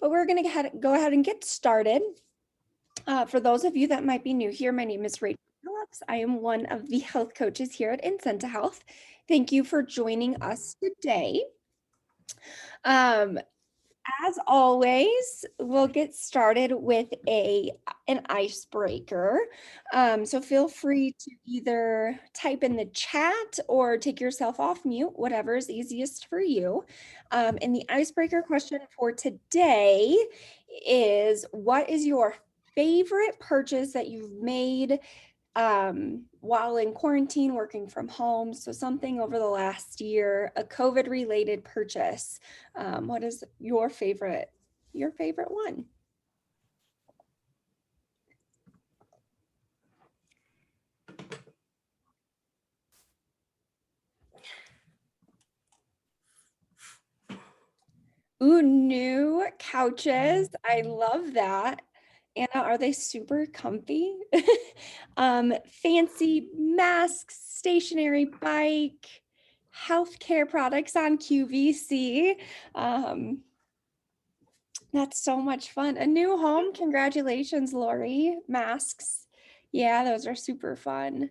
but we're going to go ahead and get started. For those of you that might be new here, my name is Rachel Phillips. I am one of the health coaches here at Incenta Health. Thank you for joining us today. As always, we'll get started with an icebreaker. So feel free to either type in the chat or take yourself off mute, whatever is easiest for you. And the icebreaker question for today is, what is your favorite purchase that you've made while in quarantine, working from home? So something over the last year, a COVID related purchase. What is your favorite one? Ooh, new couches. I love that. Anna, are they super comfy? Fancy masks, stationary bike, healthcare products on QVC. That's so much fun. A new home. Congratulations, Lori. Masks. Yeah, those are super fun.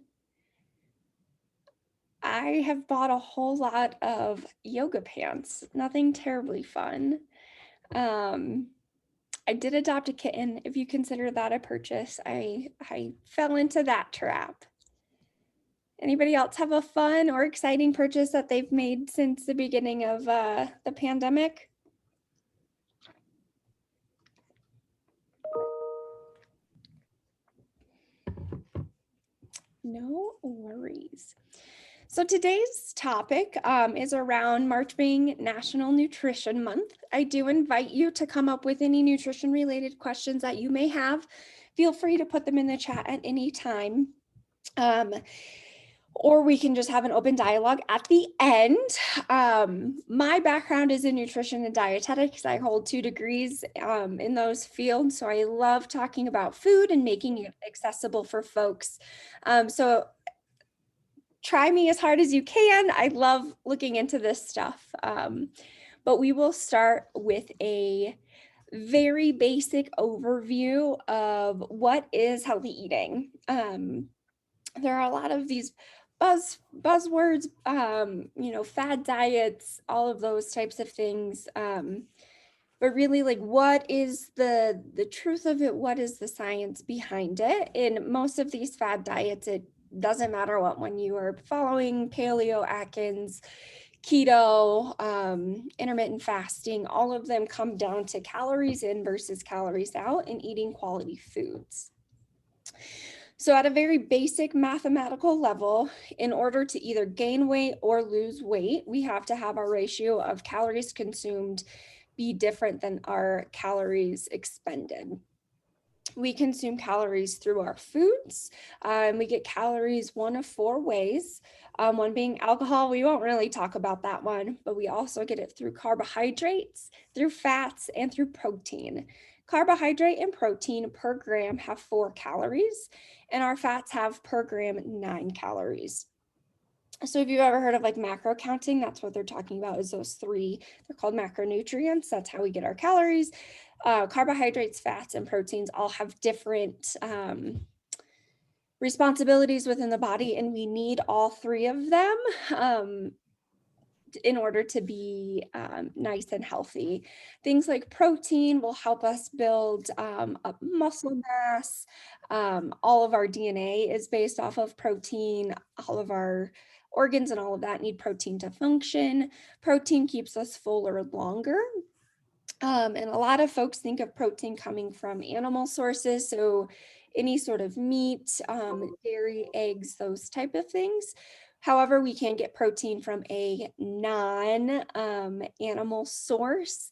I have bought a whole lot of yoga pants. Nothing terribly fun. I did adopt a kitten, if you consider that a purchase. I fell into that trap. Anybody else have a fun or exciting purchase that they've made since the beginning of the pandemic? No worries. So today's topic is around March being National Nutrition Month. I do invite you to come up with any nutrition related questions that you may have. Feel free to put them in the chat at any time. Or we can just have an open dialogue at the end. My background is in nutrition and dietetics. I hold 2 degrees in those fields. So I love talking about food and making it accessible for folks. So try me as hard as you can. I love looking into this stuff. But we will start with a very basic overview of what is healthy eating. There are a lot of these buzzwords, fad diets, all of those types of things. But really, like, what is the truth of it? What is the science behind it? In most of these fad diets, it doesn't matter what one you are following: paleo, Atkins, keto, intermittent fasting, all of them come down to calories in versus calories out and eating quality foods. So at a very basic mathematical level, in order to either gain weight or lose weight, we have to have our ratio of calories consumed be different than our calories expended. We consume calories through our foods. We get calories one of 4 ways, one being alcohol. We won't really talk about that one, but we also get it through carbohydrates, through fats, and through protein. Carbohydrate and protein per gram have 4 calories, and our fats have per gram 9 calories. So if you've ever heard of like macro counting, that's what they're talking about, is those 3. They're called macronutrients. That's how we get our calories. Carbohydrates, fats, and proteins all have different responsibilities within the body, and we need all 3 of them in order to be nice and healthy. Things like protein will help us build up muscle mass. All of our DNA is based off of protein. All of our organs and all of that need protein to function. Protein keeps us fuller longer. And a lot of folks think of protein coming from animal sources. So any sort of meat, dairy, eggs, those type of things. However, we can get protein from a non-animal source.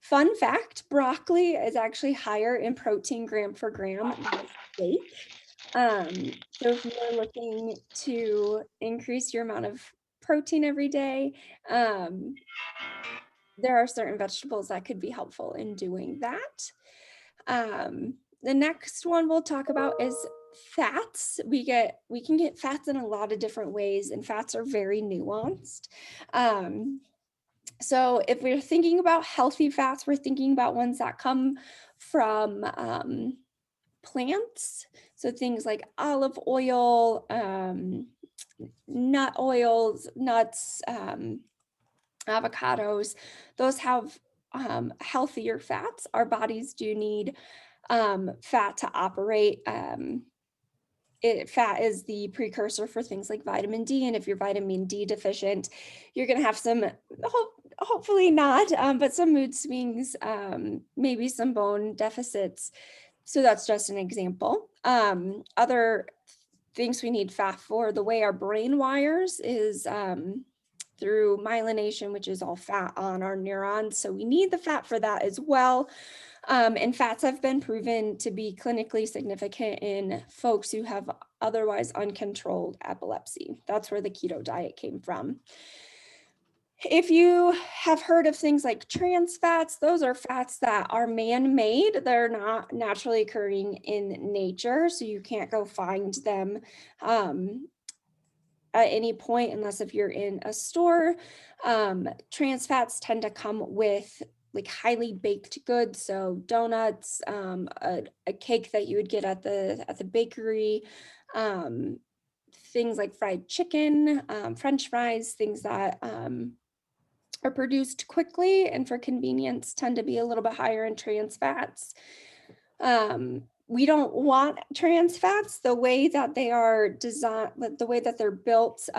Fun fact, broccoli is actually higher in protein gram for gram than steak. So if you're looking to increase your amount of protein every day, there are certain vegetables that could be helpful in doing that. The next one we'll talk about is fats. We can get fats in a lot of different ways, and fats are very nuanced. So if we're thinking about healthy fats, we're thinking about ones that come from plants. So things like olive oil, nut oils, nuts, avocados, those have healthier fats. Our bodies do need fat to operate. Fat is the precursor for things like vitamin D, and if you're vitamin D deficient, you're going to have some, hopefully not, but some mood swings, maybe some bone deficits. So that's just an example. Other things we need fat for, the way our brain wires is through myelination, which is all fat on our neurons. So we need the fat for that as well. And fats have been proven to be clinically significant in folks who have otherwise uncontrolled epilepsy. That's where the keto diet came from. If you have heard of things like trans fats, those are fats that are man-made. They're not naturally occurring in nature, so you can't go find them at any point unless if you're in a store. Trans fats tend to come with like highly baked goods, so donuts, a cake that you would get at the bakery, things like fried chicken, French fries, things that are produced quickly and for convenience tend to be a little bit higher in trans fats. We don't want trans fats. The way that they are designed, the way that they're built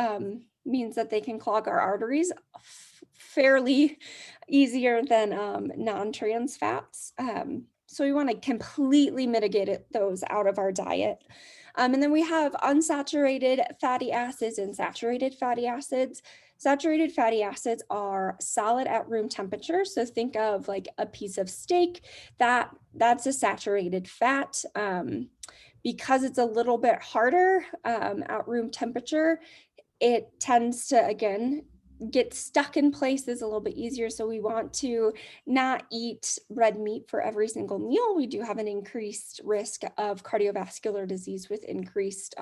means that they can clog our arteries fairly easier than non-trans fats. So we want to completely mitigate those out of our diet. And then we have unsaturated fatty acids and saturated fatty acids. Saturated fatty acids are solid at room temperature. So think of like a piece of steak, that's a saturated fat. Because it's a little bit harder at room temperature, it tends to, again, get stuck in places a little bit easier. So we want to not eat red meat for every single meal. We do have an increased risk of cardiovascular disease with increased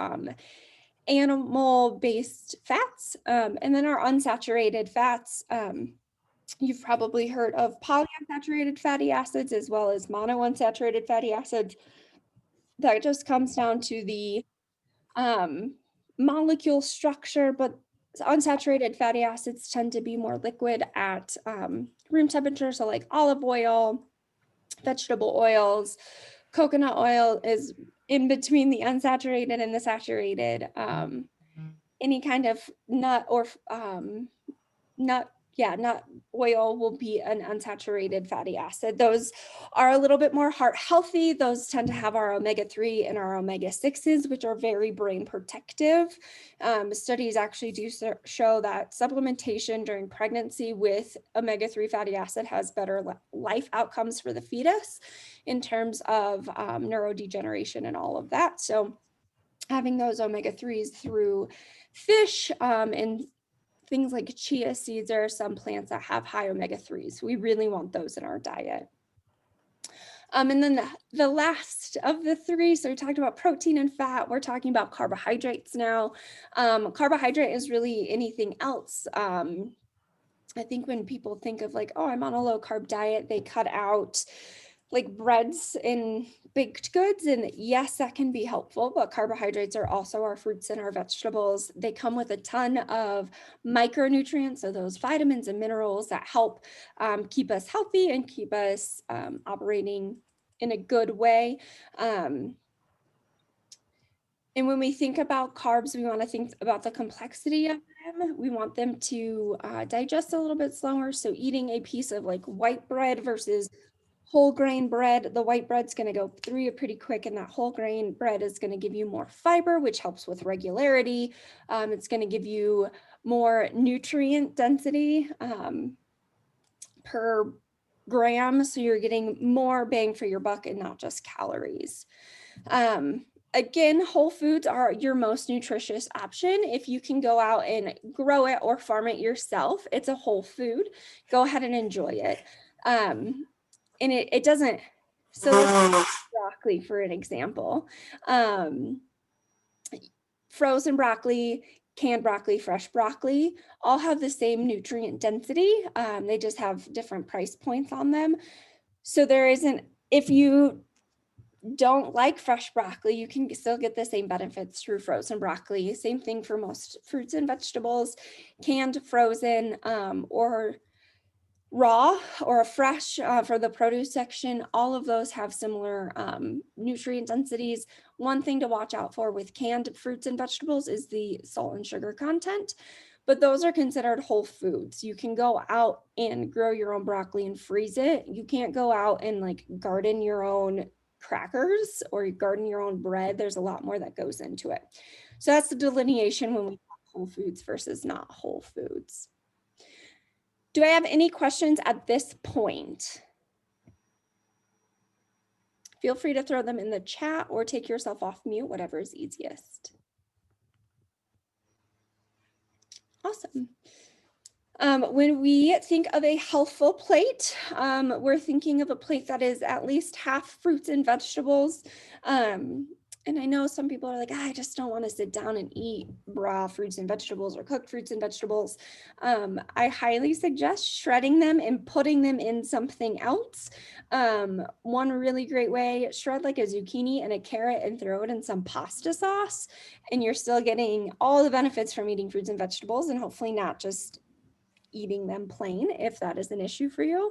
animal-based fats. And then our unsaturated fats, you've probably heard of polyunsaturated fatty acids as well as monounsaturated fatty acids. That just comes down to the molecule structure, but unsaturated fatty acids tend to be more liquid at room temperature. So like olive oil, vegetable oils, coconut oil is in between the unsaturated and the saturated. Any kind of nut or nut oil will be an unsaturated fatty acid. Those are a little bit more heart healthy. Those tend to have our omega-3 and our omega-6s, which are very brain protective. Studies actually do show that supplementation during pregnancy with omega-3 fatty acid has better life outcomes for the fetus in terms of neurodegeneration and all of that. So having those omega-3s through fish and things like chia seeds, there are some plants that have high omega-3s. We really want those in our diet. And then the last of the three, so we talked about protein and fat, we're talking about carbohydrates now. Carbohydrate is really anything else. I think when people think of like, oh, I'm on a low carb diet, they cut out like breads and baked goods. And yes, that can be helpful, but carbohydrates are also our fruits and our vegetables. They come with a ton of micronutrients, so those vitamins and minerals that help keep us healthy and keep us operating in a good way. And when we think about carbs, we want to think about the complexity of them. We want them to digest a little bit slower. So eating a piece of like white bread versus whole grain bread, the white bread's going to go through you pretty quick, and that whole grain bread is going to give you more fiber, which helps with regularity. It's going to give you more nutrient density per gram, so you're getting more bang for your buck and not just calories. Again, whole foods are your most nutritious option. If you can go out and grow it or farm it yourself, it's a whole food. Go ahead and enjoy it. And it doesn't, so broccoli, for an example. Frozen broccoli canned broccoli, fresh broccoli, all have the same nutrient density. They just have different price points on them. So there isn't, if you don't like fresh broccoli, you can still get the same benefits through frozen broccoli. Same thing for most fruits and vegetables, canned, frozen, or raw or fresh for the produce section. All of those have similar nutrient densities. One thing to watch out for with canned fruits and vegetables is the salt and sugar content, but those are considered whole foods. You can go out and grow your own broccoli and freeze it. You can't go out and like garden your own crackers or garden your own bread. There's a lot more that goes into it. So that's the delineation when we talk whole foods versus not whole foods. Do I have any questions at this point? Feel free to throw them in the chat or take yourself off mute, whatever is easiest. Awesome. When we think of a healthful plate, we're thinking of a plate that is at least half fruits and vegetables. And I know some people are like, I just don't want to sit down and eat raw fruits and vegetables or cooked fruits and vegetables. I highly suggest shredding them and putting them in something else. One really great way, shred like a zucchini and a carrot and throw it in some pasta sauce. And you're still getting all the benefits from eating fruits and vegetables, and hopefully not just eating them plain if that is an issue for you.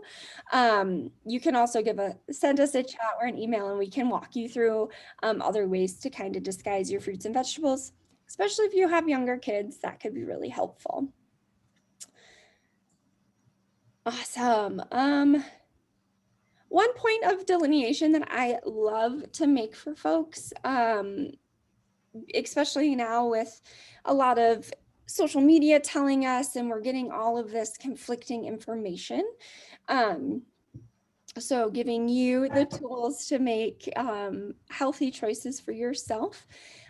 You can also send us a chat or an email and we can walk you through other ways to kind of disguise your fruits and vegetables, especially if you have younger kids. That could be really helpful. Awesome. One point of delineation that I love to make for folks, especially now with a lot of social media telling us, and we're getting all of this conflicting information. So giving you the tools to make healthy choices for yourself.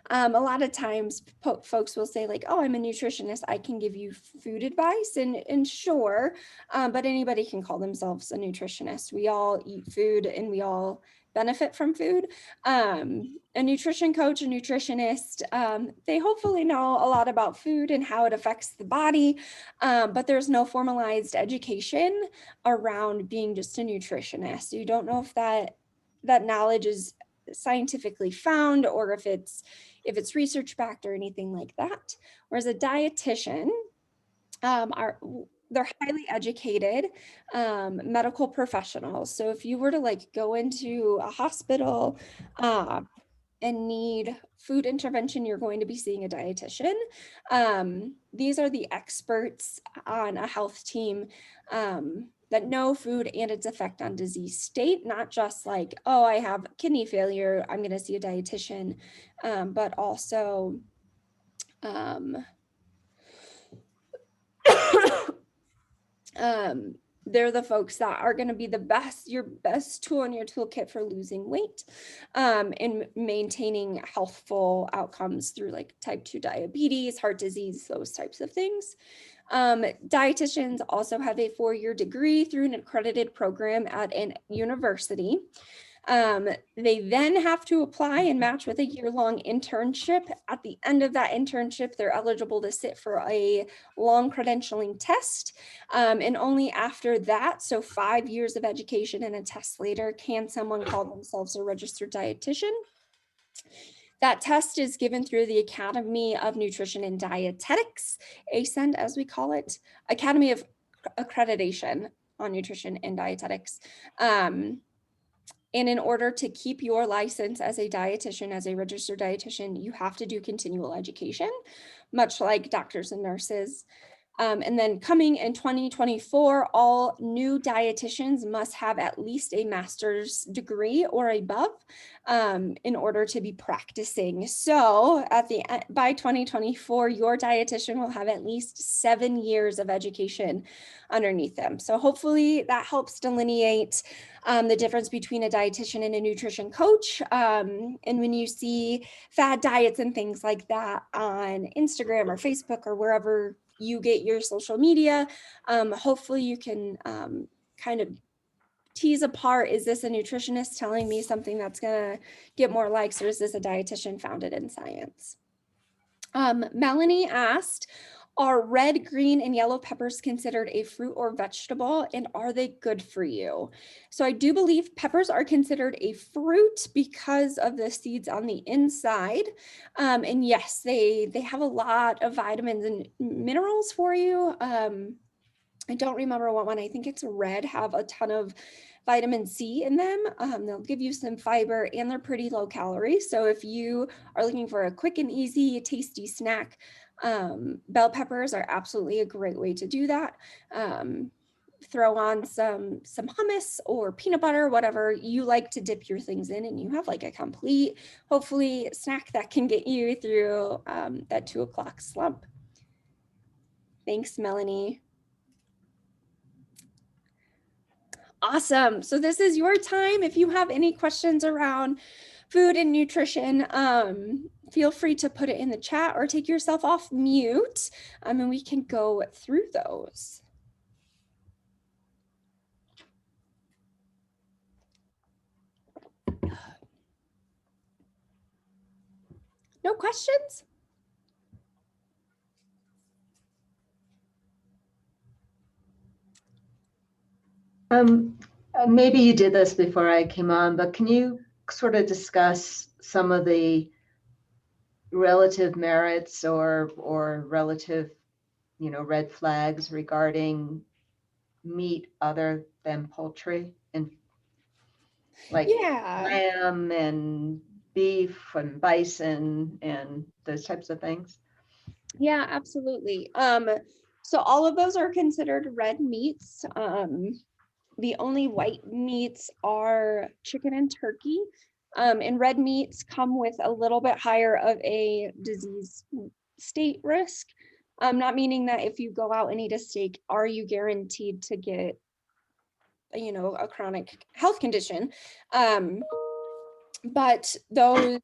A lot of times folks will say like, oh, I'm a nutritionist, I can give you food advice, and sure, but anybody can call themselves a nutritionist. We all eat food and we all benefit from food. A nutrition coach, a nutritionist, they hopefully know a lot about food and how it affects the body, but there's no formalized education around being just a nutritionist. You don't know if that knowledge is scientifically found or if it's research backed or anything like that. Whereas a dietitian, they're highly educated medical professionals. So if you were to like go into a hospital and need food intervention, you're going to be seeing a dietitian. These are the experts on a health team that know food and its effect on disease state, not just like, oh, I have kidney failure, I'm going to see a dietitian, but also they're the folks that are going to be your best tool in your toolkit for losing weight and maintaining healthful outcomes through like type 2 diabetes, heart disease, those types of things. Dietitians also have a 4-year degree through an accredited program at a university. They then have to apply and match with a year-long internship. At the end of that internship, they're eligible to sit for a long credentialing test. And only after that, so 5 years of education and a test later, can someone call themselves a registered dietitian. That test is given through the Academy of Nutrition and Dietetics, ASEND as we call it, Academy of Accreditation on Nutrition and Dietetics. And in order to keep your license as a dietitian, as a registered dietitian, you have to do continual education, much like doctors and nurses. And then coming in 2024, all new dietitians must have at least a master's degree or above in order to be practicing. So by 2024, your dietitian will have at least 7 years of education underneath them. So hopefully that helps delineate the difference between a dietitian and a nutrition coach. And when you see fad diets and things like that on Instagram or Facebook or wherever you get your social media, hopefully you can kind of tease apart, is this a nutritionist telling me something that's going to get more likes, or is this a dietitian founded in science? Melanie asked, are red, green, and yellow peppers considered a fruit or vegetable, and are they good for you? So I do believe peppers are considered a fruit because of the seeds on the inside. And yes, they have a lot of vitamins and minerals for you. I don't remember what one, I think it's red, have a ton of vitamin C in them. They'll give you some fiber and they're pretty low calorie. So if you are looking for a quick and easy, tasty snack, bell peppers are absolutely a great way to do that. Throw on some hummus or peanut butter, whatever you like to dip your things in, and you have like a complete, hopefully, snack that can get you through that 2 o'clock slump. Thanks, Melanie. Awesome. So this is your time. If you have any questions around food and nutrition, feel free to put it in the chat or take yourself off mute, and we can go through those. No questions? Maybe you did this before I came on, but can you sort of discuss some of the relative merits or relative, red flags regarding meat other than poultry, and like lamb and beef and bison and those types of things? Yeah, absolutely. So all of those are considered red meats. The only white meats are chicken and turkey. And red meats come with a little bit higher of a disease state risk. Not meaning that if you go out and eat a steak, are you guaranteed to get, a chronic health condition? But the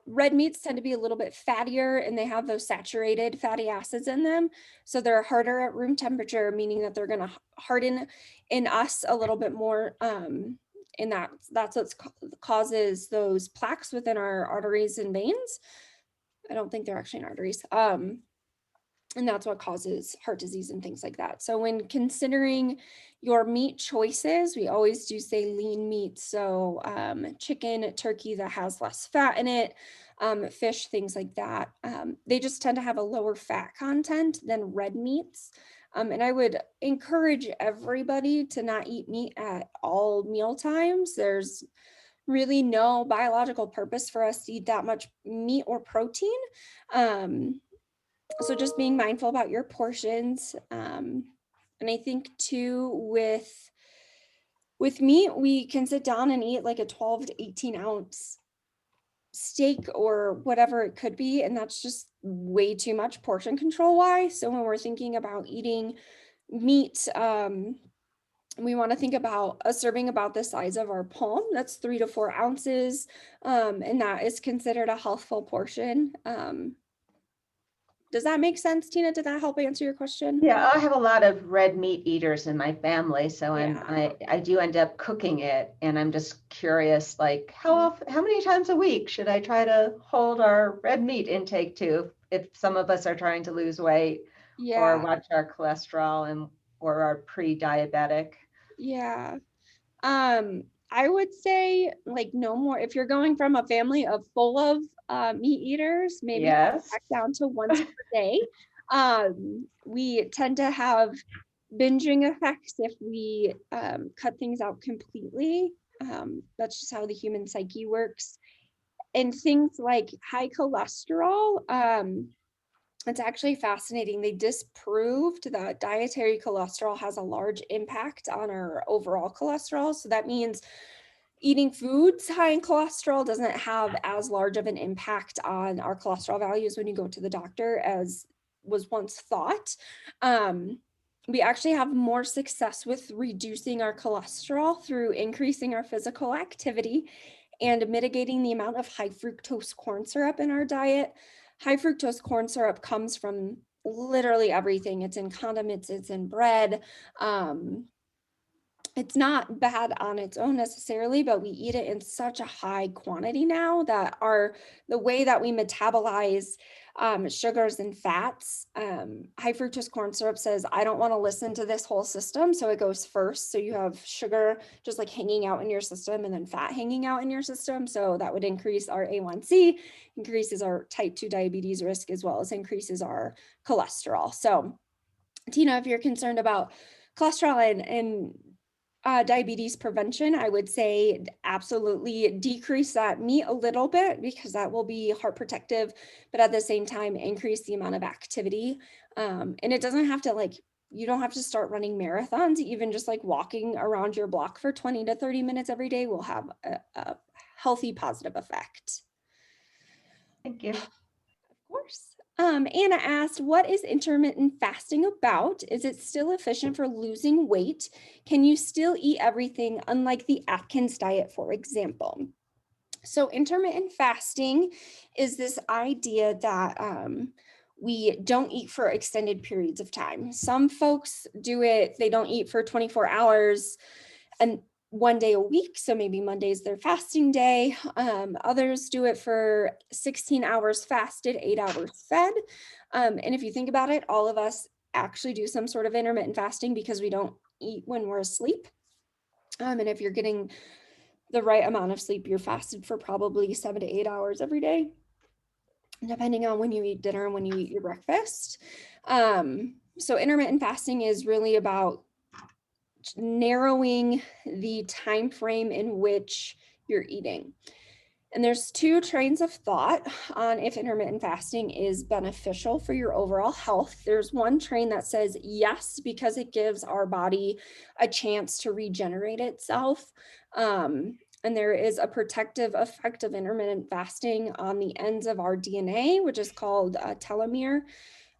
red meats tend to be a little bit fattier, and they have those saturated fatty acids in them. So they're harder at room temperature, meaning that they're going to harden in us a little bit more. And that's what causes those plaques within our arteries and veins. I don't think they're actually in arteries. And that's what causes heart disease and things like that. So when considering your meat choices, we always do say lean meat. So chicken, turkey that has less fat in it, fish, things like that. They just tend to have a lower fat content than red meats. And I would encourage everybody to not eat meat at all meal times. There's really no biological purpose for us to eat that much meat or protein. So just being mindful about your portions. And I think too, with meat, we can sit down and eat like a 12 to 18 ounce steak or whatever it could be, and that's just way too much portion control wise. So when we're thinking about eating meat, we want to think about a serving about the size of our palm. That's 3 to 4 ounces, and that is considered a healthful portion. Does that make sense, Tina? Did that help answer your question? Yeah, I have a lot of red meat eaters in my family, so I do end up cooking it, and I'm just curious, like how many times a week should I try to hold our red meat intake to if some of us are trying to lose weight or watch our cholesterol or are pre-diabetic? Yeah. I would say like no more. If you're going from a family of full of meat eaters, maybe Yes. back down to once per day. We tend to have binging effects if we cut things out completely. That's just how the human psyche works. And things like high cholesterol, it's actually fascinating. They disproved that dietary cholesterol has a large impact on our overall cholesterol. So that means eating foods high in cholesterol doesn't have as large of an impact on our cholesterol values when you go to the doctor as was once thought. We actually have more success with reducing our cholesterol through increasing our physical activity and mitigating the amount of high fructose corn syrup in our diet. High fructose corn syrup comes from literally everything. It's in condiments, it's in bread. It's not bad on its own necessarily, but we eat it in such a high quantity now that the way that we metabolize sugars and fats, high fructose corn syrup says, I don't want to listen to this whole system. So it goes first. So you have sugar just like hanging out in your system and then fat hanging out in your system. So that would increase our A1C, increases our type 2 diabetes risk, as well as increases our cholesterol. So Tina, if you're concerned about cholesterol and diabetes prevention, I would say absolutely decrease that meat a little bit because that will be heart protective, but at the same time, increase the amount of activity. And it doesn't have to you don't have to start running marathons. Even just like walking around your block for 20 to 30 minutes every day will have a healthy, positive effect. Thank you. Of course. Anna asked, what is intermittent fasting about? Is it still efficient for losing weight? Can you still eat everything, unlike the Atkins diet, for example? So intermittent fasting is this idea that we don't eat for extended periods of time. Some folks do it, they don't eat for 24 hours and 1 day a week. So maybe Monday's their fasting day. Others do it for 16 hours fasted, 8 hours fed. And if you think about it, all of us actually do some sort of intermittent fasting because we don't eat when we're asleep. And if you're getting the right amount of sleep, you're fasted for probably 7 to 8 hours every day, depending on when you eat dinner and when you eat your breakfast. So intermittent fasting is really about narrowing the time frame in which you're eating. And there's two trains of thought on if intermittent fasting is beneficial for your overall health. There's one train that says yes, because it gives our body a chance to regenerate itself. And there is a protective effect of intermittent fasting on the ends of our DNA, which is called telomere.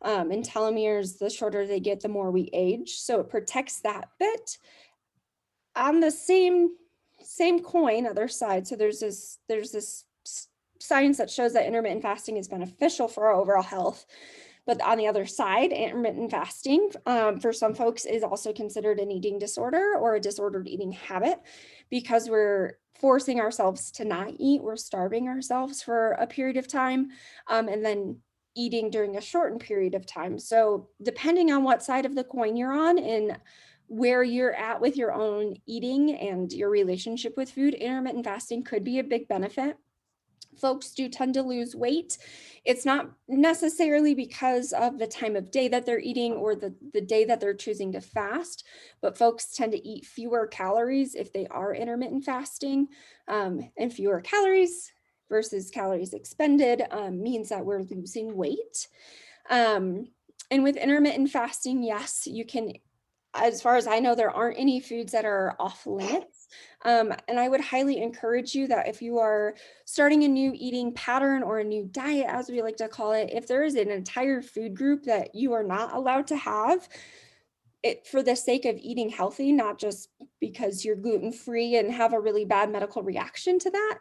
And telomeres, the shorter they get, the more we age. So it protects that bit. On the same coin, other side, so there's this science that shows that intermittent fasting is beneficial for our overall health. But on the other side, intermittent fasting for some folks is also considered an eating disorder or a disordered eating habit, because we're forcing ourselves to not eat. We're starving ourselves for a period of time, and then eating during a shortened period of time. So depending on what side of the coin you're on and where you're at with your own eating and your relationship with food, intermittent fasting could be a big benefit. Folks do tend to lose weight. It's not necessarily because of the time of day that they're eating or the day that they're choosing to fast, but folks tend to eat fewer calories if they are intermittent fasting, and fewer calories versus calories expended means that we're losing weight. And with intermittent fasting, yes, you can, as far as I know, there aren't any foods that are off limits. And I would highly encourage you that if you are starting a new eating pattern or a new diet, as we like to call it, if there is an entire food group that you are not allowed to have, it for the sake of eating healthy, not just because you're gluten-free and have a really bad medical reaction to that,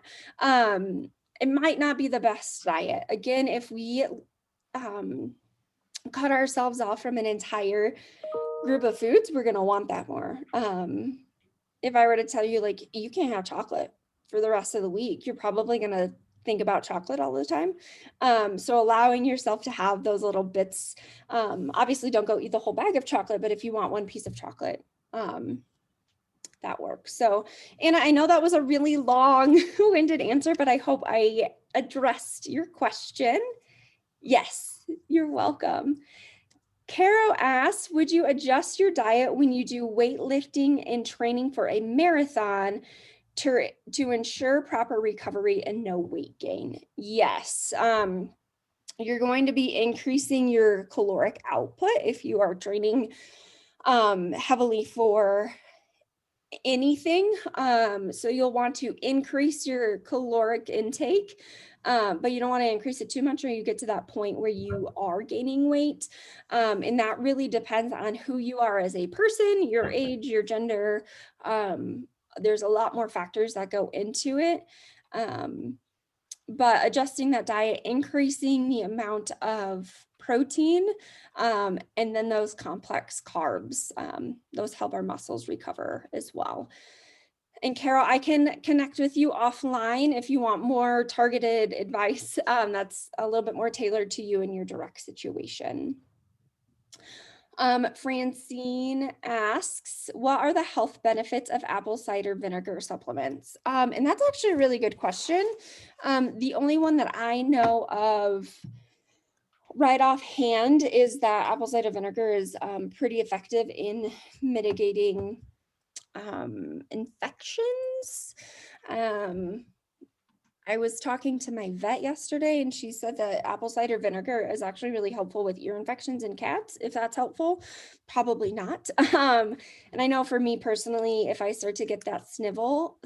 it might not be the best diet. Again, if we cut ourselves off from an entire group of foods, we're going to want that more. If I were to tell you, like, you can't have chocolate for the rest of the week, you're probably going to think about chocolate all the time. So allowing yourself to have those little bits, obviously don't go eat the whole bag of chocolate, but if you want one piece of chocolate, that works. So, Anna, I know that was a really long-winded answer, but I hope I addressed your question. Yes, you're welcome. Caro asks, would you adjust your diet when you do weightlifting and training for a marathon to ensure proper recovery and no weight gain? Yes. You're going to be increasing your caloric output if you are training heavily for anything. So you'll want to increase your caloric intake, but you don't want to increase it too much or you get to that point where you are gaining weight. And that really depends on who you are as a person, your age, your gender. There's a lot more factors that go into it. but adjusting that diet, increasing the amount of protein, and then those complex carbs, those help our muscles recover as well. And Carol, I can connect with you offline if you want more targeted advice. That's a little bit more tailored to you and your direct situation. Francine asks, what are the health benefits of apple cider vinegar supplements? And that's actually a really good question. The only one that I know of right offhand is that apple cider vinegar is pretty effective in mitigating infections. I was talking to my vet yesterday and she said that apple cider vinegar is actually really helpful with ear infections in cats. If that's helpful, probably not. And I know for me personally, if I start to get that sniffle,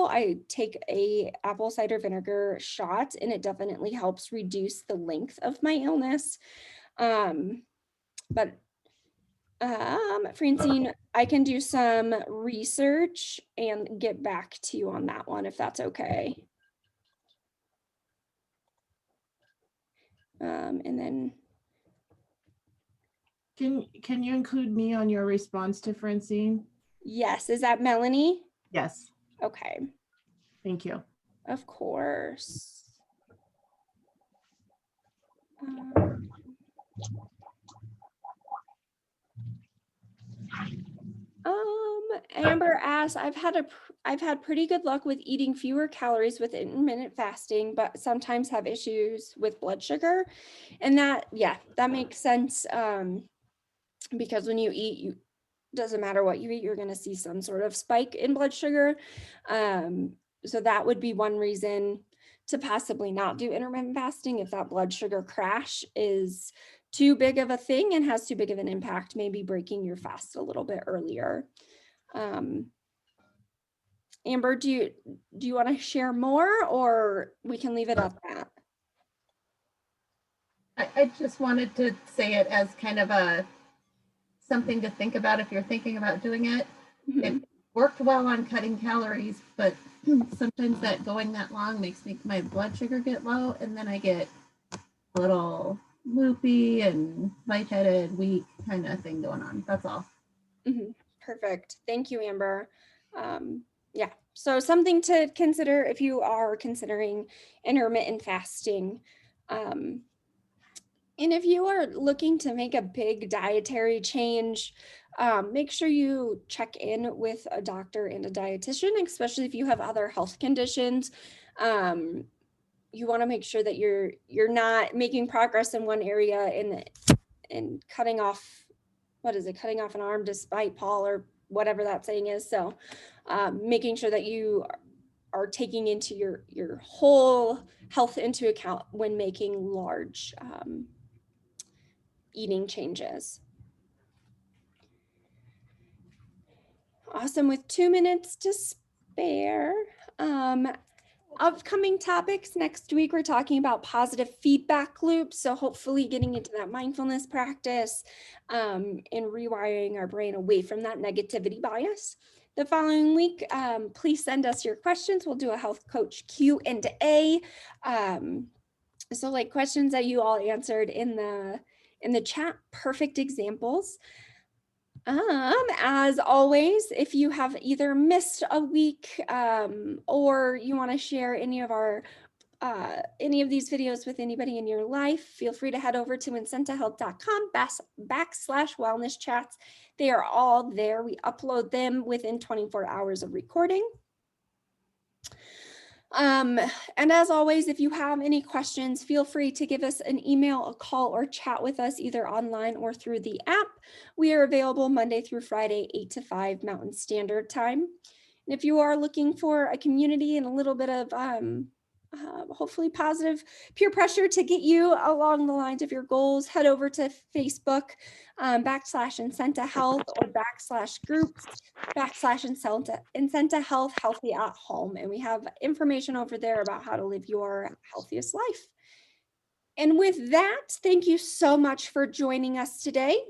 I take a apple cider vinegar shot and it definitely helps reduce the length of my illness. But Francine, I can do some research and get back to you on that one if that's okay. And then Can you include me on your response to Francine? yes, is that Melanie? Yes, Okay, thank you. of course. Amber asks, I've had pretty good luck with eating fewer calories with intermittent fasting, but sometimes have issues with blood sugar. And that makes sense. Because when you eat, doesn't matter what you eat, you're going to see some sort of spike in blood sugar. So that would be one reason to possibly not do intermittent fasting if that blood sugar crash is too big of a thing and has too big of an impact, maybe breaking your fast a little bit earlier. Amber, do you want to share more or we can leave it at that? I just wanted to say it as kind of something to think about if you're thinking about doing it. Mhm. It worked well on cutting calories, but sometimes that going that long makes my blood sugar get low, and then I get a little loopy and lightheaded, weak kind of thing going on. That's all. Perfect. Thank you, Amber. Yeah, so something to consider if you are considering intermittent fasting. And if you are looking to make a big dietary change, make sure you check in with a doctor and a dietitian, especially if you have other health conditions. You want to make sure that you're not making progress in one area and cutting off, cutting off an arm to spite Paul or whatever that saying is. So making sure that you are taking into your whole health into account when making large eating changes. Awesome. With 2 minutes to spare, upcoming topics next week, we're talking about positive feedback loops. So hopefully getting into that mindfulness practice and rewiring our brain away from that negativity bias. The following week, please send us your questions. We'll do a health coach Q&A. So like questions that you all answered in the chat, perfect examples. As always, if you have either missed a week or you want to share any of these videos with anybody in your life, feel free to head over to incentahealth.com/wellness chats. They are all there. We upload them within 24 hours of recording. And as always, if you have any questions, feel free to give us an email, a call, or chat with us either online or through the app. We are available Monday through Friday, 8 to 5 Mountain Standard Time. And if you are looking for a community and a little bit of hopefully positive peer pressure to get you along the lines of your goals, head over to Facebook /Incenta Health or /groups /Incenta Health Healthy at Home. And we have information over there about how to live your healthiest life. And with that, thank you so much for joining us today.